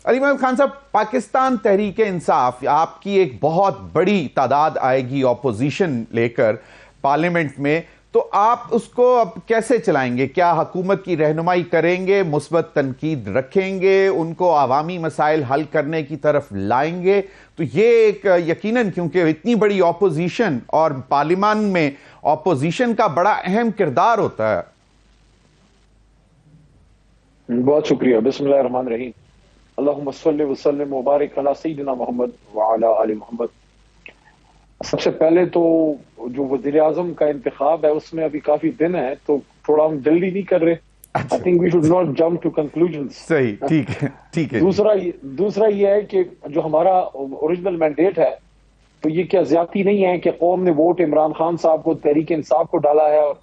علی محمد خان صاحب، پاکستان تحریک انصاف، آپ کی ایک بہت بڑی تعداد آئے گی اپوزیشن لے کر پارلیمنٹ میں، تو آپ اس کو اب کیسے چلائیں گے؟ کیا حکومت کی رہنمائی کریں گے، مثبت تنقید رکھیں گے، ان کو عوامی مسائل حل کرنے کی طرف لائیں گے؟ تو یہ ایک یقیناً، کیونکہ اتنی بڑی اپوزیشن اور پارلیمان میں اپوزیشن کا بڑا اہم کردار ہوتا ہے۔ بہت شکریہ۔ بسم اللہ الرحمن الرحیم۔ اللہم صلی وسلم وبارک علی سیدنا محمد وعلی آل محمد۔ سب سے پہلے تو جو وزیر اعظم کا انتخاب ہے اس میں ابھی کافی دن ہے، تو تھوڑا ہم جلدی نہیں کر رہے۔ I think we should not jump to conclusions۔ صحیح، ٹھیک ہے۔ دوسرا یہ ہے کہ جو ہمارا اوریجنل مینڈیٹ ہے، تو یہ کیا زیادتی نہیں ہے کہ قوم نے ووٹ عمران خان صاحب کو، تحریک انصاف کو ڈالا ہے، اور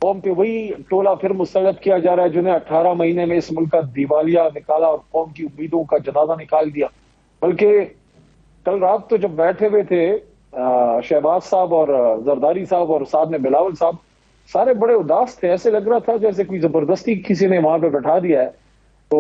قوم پہ وہی ٹولہ پھر مسلط کیا جا رہا ہے جنہیں 18 مہینے میں اس ملک کا دیوالیہ نکالا اور قوم کی امیدوں کا جنازہ نکال دیا۔ بلکہ کل رات تو جب بیٹھے ہوئے تھے شہباز صاحب اور زرداری صاحب اور ساتھ میں بلاول صاحب، سارے بڑے اداس تھے، ایسے لگ رہا تھا جیسے کوئی زبردستی کسی نے وہاں پہ بٹھا دیا ہے۔ تو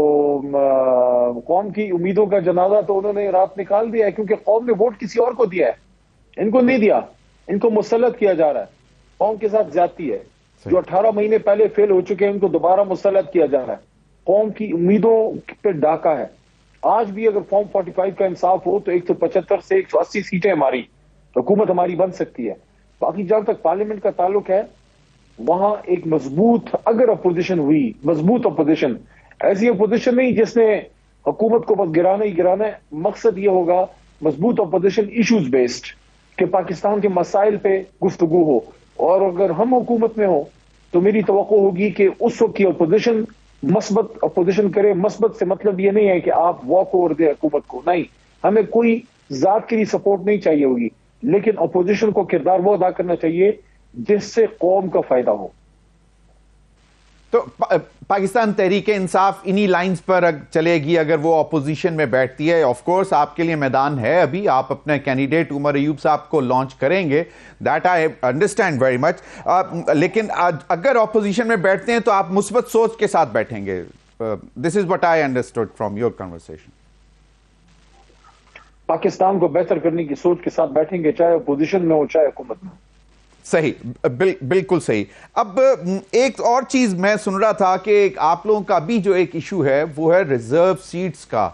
قوم کی امیدوں کا جنازہ تو انہوں نے رات نکال دیا ہے، کیونکہ قوم نے ووٹ کسی اور کو دیا ہے، ان کو نہیں دیا، ان کو مسلط کیا جا رہا ہے۔ قوم کے ساتھ زیادتی ہے، جو 18 مہینے پہلے فیل ہو چکے ہیں ان کو دوبارہ مسلط کیا جا رہا ہے۔ قوم کی امیدوں پہ ڈاکہ ہے۔ آج بھی اگر فارم 45 کا انصاف ہو تو 175 سے 180 سیٹیں ہماری حکومت ہماری بن سکتی ہے۔ باقی جہاں تک پارلیمنٹ کا تعلق ہے، وہاں ایک مضبوط اگر اپوزیشن ہوئی، مضبوط اپوزیشن، ایسی اپوزیشن نہیں جس نے حکومت کو بس گرانا ہی گرانا ہے، مقصد یہ ہوگا مضبوط اپوزیشن ایشوز بیسڈ، کہ پاکستان کے مسائل پہ گفتگو ہو، اور اگر ہم حکومت میں ہوں تو میری توقع ہوگی کہ اس وقت کی اپوزیشن مثبت اپوزیشن کرے۔ مثبت سے مطلب یہ نہیں ہے کہ آپ واک اوور دے حکومت کو، نہیں، ہمیں کوئی ذات کے لیے سپورٹ نہیں چاہیے ہوگی، لیکن اپوزیشن کو کردار وہ ادا کرنا چاہیے جس سے قوم کا فائدہ ہو۔ تو پاکستان تحریک انصاف انہی لائنز پر چلے گی اگر وہ اپوزیشن میں بیٹھتی ہے؟ آف کورس آپ کے لیے میدان ہے، ابھی آپ اپنے کینڈیڈیٹ عمر ایوب صاحب کو لانچ کریں گے، that I understand very much, لیکن اگر اپوزیشن میں بیٹھتے ہیں تو آپ مثبت سوچ کے ساتھ بیٹھیں گے؟ This is what I understood from your conversation. Pakistan کو بہتر کرنے کی سوچ کے ساتھ بیٹھیں گے، چاہے اپوزیشن میں ہو چاہے حکومت میں۔ صحیح، بالکل صحیح۔ اب ایک اور چیز میں سن رہا تھا کہ آپ لوگوں کا بھی جو ایک ایشو ہے وہ ہے ریزرو سیٹس کا،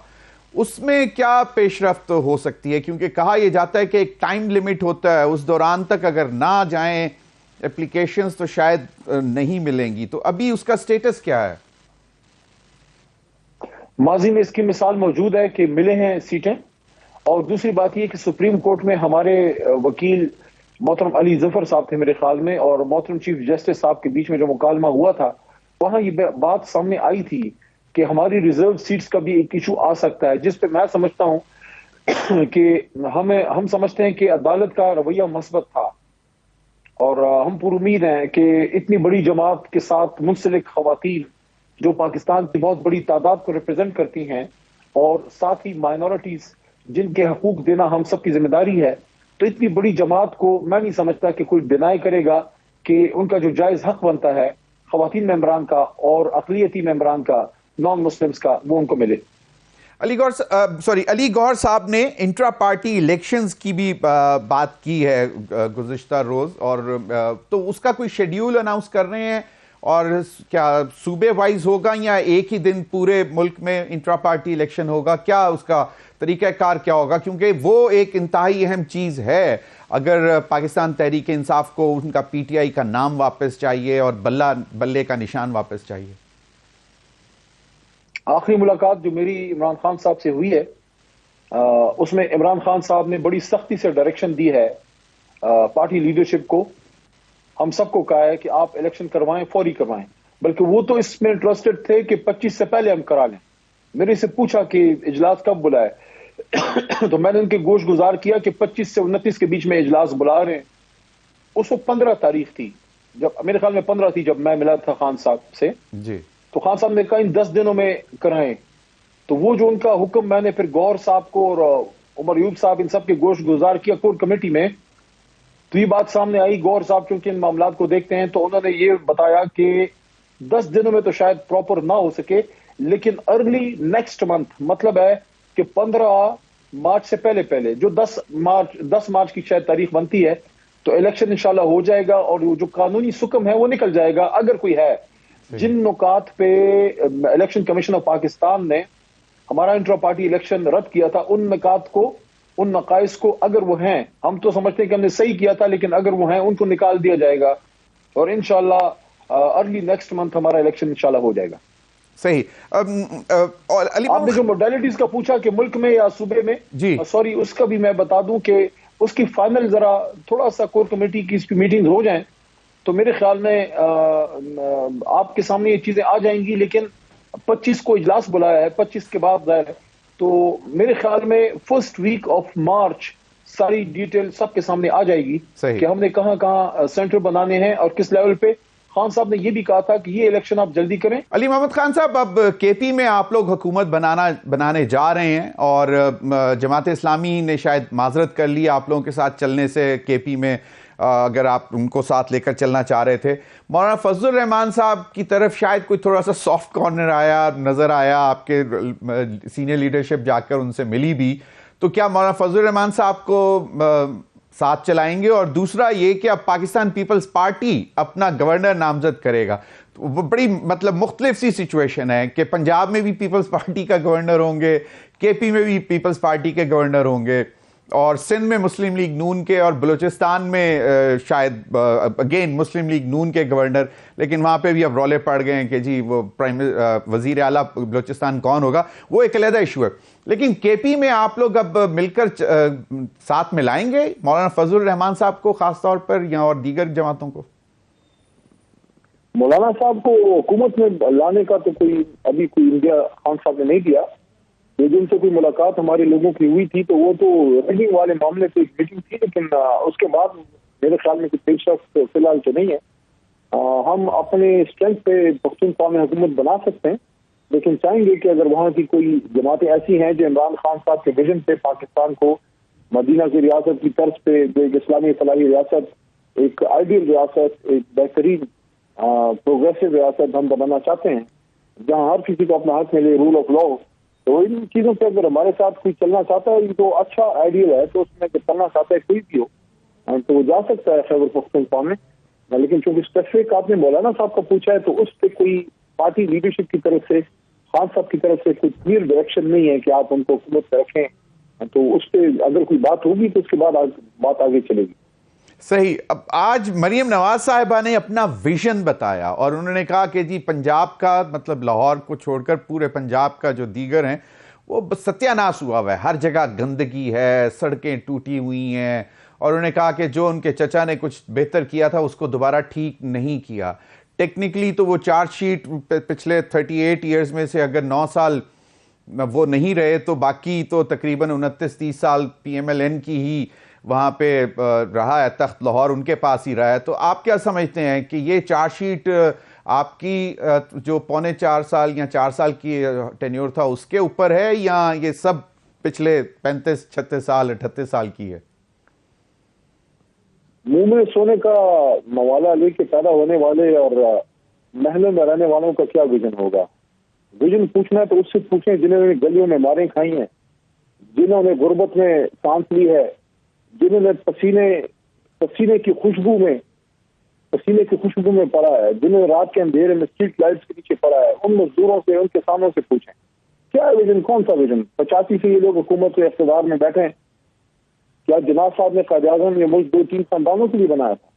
اس میں کیا پیش رفت ہو سکتی ہے؟ کیونکہ کہا یہ جاتا ہے کہ ایک ٹائم لیمٹ ہوتا ہے، اس دوران تک اگر نہ جائیں اپلیکیشنز تو شاید نہیں ملیں گی، تو ابھی اس کا سٹیٹس کیا ہے؟ ماضی میں اس کی مثال موجود ہے کہ ملے ہیں سیٹیں، اور دوسری بات یہ کہ سپریم کورٹ میں ہمارے وکیل محترم علی ظفر صاحب تھے میرے خیال میں، اور محترم چیف جسٹس صاحب کے بیچ میں جو مکالمہ ہوا تھا، وہاں یہ بات سامنے آئی تھی کہ ہماری ریزرو سیٹس کا بھی ایک ایشو آ سکتا ہے، جس پہ میں سمجھتا ہوں کہ ہم سمجھتے ہیں کہ عدالت کا رویہ مثبت تھا، اور ہم پر امید ہیں کہ اتنی بڑی جماعت کے ساتھ منسلک خواتین جو پاکستان کی بہت بڑی تعداد کو ریپرزینٹ کرتی ہیں، اور ساتھ ہی مائنورٹیز جن کے حقوق دینا ہم سب کی ذمہ داری ہے، تو اتنی بڑی جماعت کو میں نہیں سمجھتا کہ کوئی ڈینائی کرے گا کہ ان کا جو جائز حق بنتا ہے خواتین ممبران کا اور اقلیتی ممبران کا، نان مسلمز کا، وہ ان کو ملے۔ علی گوہر صاحب نے انٹرا پارٹی الیکشنز کی بھی بات کی ہے گزشتہ روز، اور تو اس کا کوئی شیڈیول اناؤنس کر رہے ہیں؟ اور کیا صوبے وائز ہوگا یا ایک ہی دن پورے ملک میں انٹرا پارٹی الیکشن ہوگا؟ کیا اس کا طریقہ کار کیا ہوگا؟ کیونکہ وہ ایک انتہائی اہم چیز ہے، اگر پاکستان تحریک انصاف کو ان کا پی ٹی آئی کا نام واپس چاہیے اور بلے کا نشان واپس چاہیے۔ آخری ملاقات جو میری عمران خان صاحب سے ہوئی ہے، اس میں عمران خان صاحب نے بڑی سختی سے ڈائریکشن دی ہے پارٹی لیڈرشپ کو، ہم سب کو کہا ہے کہ آپ الیکشن کروائیں، فوری کروائیں، بلکہ وہ تو اس میں انٹرسٹڈ تھے کہ 25 سے پہلے ہم کرا لیں۔ میرے سے پوچھا کہ اجلاس کب بلائے، تو میں نے ان کے گوش گزار کیا کہ 25 سے 29 کے بیچ میں اجلاس بلا رہے ہیں۔ اس وقت 15 تاریخ تھی، جب میرے خیال میں 15 تھی جب میں ملا تھا خان صاحب سے، جی، تو خان صاحب نے کہا ان 10 دنوں میں کرائیں۔ تو وہ جو ان کا حکم، میں نے پھر گور صاحب کو اور عمر ایوب صاحب ان سب کے گوش گزار کیا کور کمیٹی میں، تو یہ بات سامنے آئی، گور صاحب کیونکہ ان معاملات کو دیکھتے ہیں، تو انہوں نے یہ بتایا کہ 10 دنوں میں تو شاید پراپر نہ ہو سکے، لیکن ارلی نیکسٹ منتھ، مطلب ہے کہ 15 مارچ سے پہلے پہلے جو 10 مارچ کی شاید تاریخ بنتی ہے تو الیکشن انشاءاللہ ہو جائے گا، اور جو قانونی سکم ہے وہ نکل جائے گا اگر کوئی ہے۔ جن نکات پہ الیکشن کمیشن آف پاکستان نے ہمارا انٹرا پارٹی الیکشن رد کیا تھا، ان نکات کو، ان نقائص کو اگر وہ ہیں، ہم تو سمجھتے ہیں کہ ہم نے صحیح کیا تھا، لیکن اگر وہ ہیں ان کو نکال دیا جائے گا، اور انشاءاللہ ارلی نیکسٹ منتھ ہمارا الیکشن انشاءاللہ ہو جائے گا۔ صحیح۔ علی آپ نے جو موڈیلٹیز کا پوچھا کہ ملک میں یا صوبے میں، جی سوری اس کا بھی میں بتا دوں کہ اس کی فائنل ذرا تھوڑا سا کور کمیٹی کی اس کی میٹنگ ہو جائیں تو میرے خیال میں آپ کے سامنے یہ چیزیں آ جائیں گی، لیکن 25 کو اجلاس بلایا ہے، 25 کے بعد ظاہر ہے، تو میرے خیال میں فرسٹ ویک آف مارچ ساری ڈیٹیل سب کے سامنے آ جائے گی کہ ہم نے کہاں کہاں سینٹر بنانے ہیں اور کس لیول پہ۔ خان صاحب نے یہ بھی کہا تھا کہ یہ الیکشن آپ جلدی کریں۔ علی محمد خان صاحب، اب کے پی میں آپ لوگ حکومت بنانے جا رہے ہیں، اور جماعت اسلامی نے شاید معذرت کر لی آپ لوگوں کے ساتھ چلنے سے کے پی میں، اگر آپ ان کو ساتھ لے کر چلنا چاہ رہے تھے۔ مولانا فضل الرحمان صاحب کی طرف شاید کوئی تھوڑا سا سافٹ کارنر نظر آیا، آپ کے سینئر لیڈرشپ جا کر ان سے ملی بھی، تو کیا مولانا فضل الرحمان صاحب کو ساتھ چلائیں گے؟ اور دوسرا یہ کہ اب پاکستان پیپلز پارٹی اپنا گورنر نامزد کرے گا، وہ بڑی مختلف سی سچویشن ہے کہ پنجاب میں بھی پیپلز پارٹی کا گورنر ہوں گے، کے پی میں بھی پیپلز پارٹی کے گورنر ہوں گے، اور سندھ میں مسلم لیگ نون کے، اور بلوچستان میں شاید اگین مسلم لیگ نون کے گورنر، لیکن وہاں پہ بھی اب رولے پڑ گئے ہیں کہ جی وہ وزیر اعلیٰ بلوچستان کون ہوگا، وہ ایک علیحدہ ایشو ہے۔ لیکن کے پی میں آپ لوگ اب مل کر ساتھ میں لائیں گے مولانا فضل الرحمان صاحب کو خاص طور پر، یا اور دیگر جماعتوں کو؟ مولانا صاحب کو حکومت میں لانے کا تو ابھی کوئی انڈیا خان صاحب نے نہیں دیا۔ جن سے کوئی ملاقات ہمارے لوگوں کی ہوئی تھی تو وہ تو ریگنگ والے معاملے پہ ایک میٹنگ تھی، لیکن اس کے بعد میرے خیال میں کوئی پیشرفت فی الحال تو نہیں ہے۔ ہم اپنے اسٹرینتھ پہ پختونخوا میں حکومت بنا سکتے ہیں، لیکن چاہیں گے کہ اگر وہاں کی کوئی جماعتیں ایسی ہیں جو عمران خان صاحب کے ویژن پہ پاکستان کو مدینہ کی ریاست کی طرز پہ، جو ایک اسلامی فلاحی ریاست، ایک آئیڈیل ریاست، ایک بہترین پروگریسو ریاست ہم بنانا چاہتے ہیں جہاں ہر کسی کو اپنا حق ملے، رول آف لا، تو ان چیزوں پہ اگر ہمارے ساتھ کوئی چلنا چاہتا ہے تو اچھا آئیڈیل ہے، تو اس میں چلنا چاہتا ہے کوئی بھی ہو تو وہ جا سکتا ہے خیبر پختونخوا میں۔ لیکن چونکہ اسپیسیفک آپ نے مولانا صاحب کا پوچھا ہے تو اس پہ کوئی پارٹی لیڈرشپ کی طرف سے، خان صاحب کی طرف سے کوئی کلیئر ڈائریکشن نہیں ہے کہ آپ ان کو حکومت پہ رکھیں، تو اس پہ اگر کوئی بات ہوگی تو اس کے بعد بات آگے چلے گی۔ صحیح۔ اب آج مریم نواز صاحبہ نے اپنا ویژن بتایا، اور انہوں نے کہا کہ جی پنجاب کا لاہور کو چھوڑ کر پورے پنجاب کا جو دیگر ہیں وہ ستیہ ناش ہوا ہے، ہر جگہ گندگی ہے، سڑکیں ٹوٹی ہوئی ہیں، اور انہوں نے کہا کہ جو ان کے چچا نے کچھ بہتر کیا تھا اس کو دوبارہ ٹھیک نہیں کیا۔ ٹیکنیکلی تو وہ چارج شیٹ پچھلے 38 ایئرز میں سے اگر 9 سال وہ نہیں رہے تو باقی تو تقریباً 29-30 سال پی ایم ایل این کی ہی وہاں پہ رہا ہے، تخت لاہور ان کے پاس ہی رہا ہے۔ تو آپ کیا سمجھتے ہیں کہ یہ چارج شیٹ آپ کی جو 3.25 سال یا 4 سال کی ٹینیور تھا اس کے اوپر ہے، یا یہ سب پچھلے 35-36 سال 38 سال کی ہے؟ منہ میں سونے کا موالا لے کے پیدا ہونے والے اور محلوں میں رہنے والوں کا کیا ویژن ہوگا؟ ویژن پوچھنا ہے تو اس سے پوچھیں جنہوں نے گلیوں میں ماریں کھائی ہیں، جنہوں نے غربت میں سانس لی ہے، جنہوں نے پسینے کی خوشبو میں پڑا ہے، جنہوں نے رات کے اندھیرے میں اسٹریٹ لائٹس کے نیچے پڑا ہے، ان مزدوروں سے، ان کسانوں سے پوچھیں کیا ویژن، کون سا ویژن؟ 85 سے یہ لوگ حکومت کے اقتدار میں بیٹھے ہیں۔ کیا جناب صاحب نے قائد اعظم یہ ملک 2-3 خاندانوں کے لیے بنایا تھا؟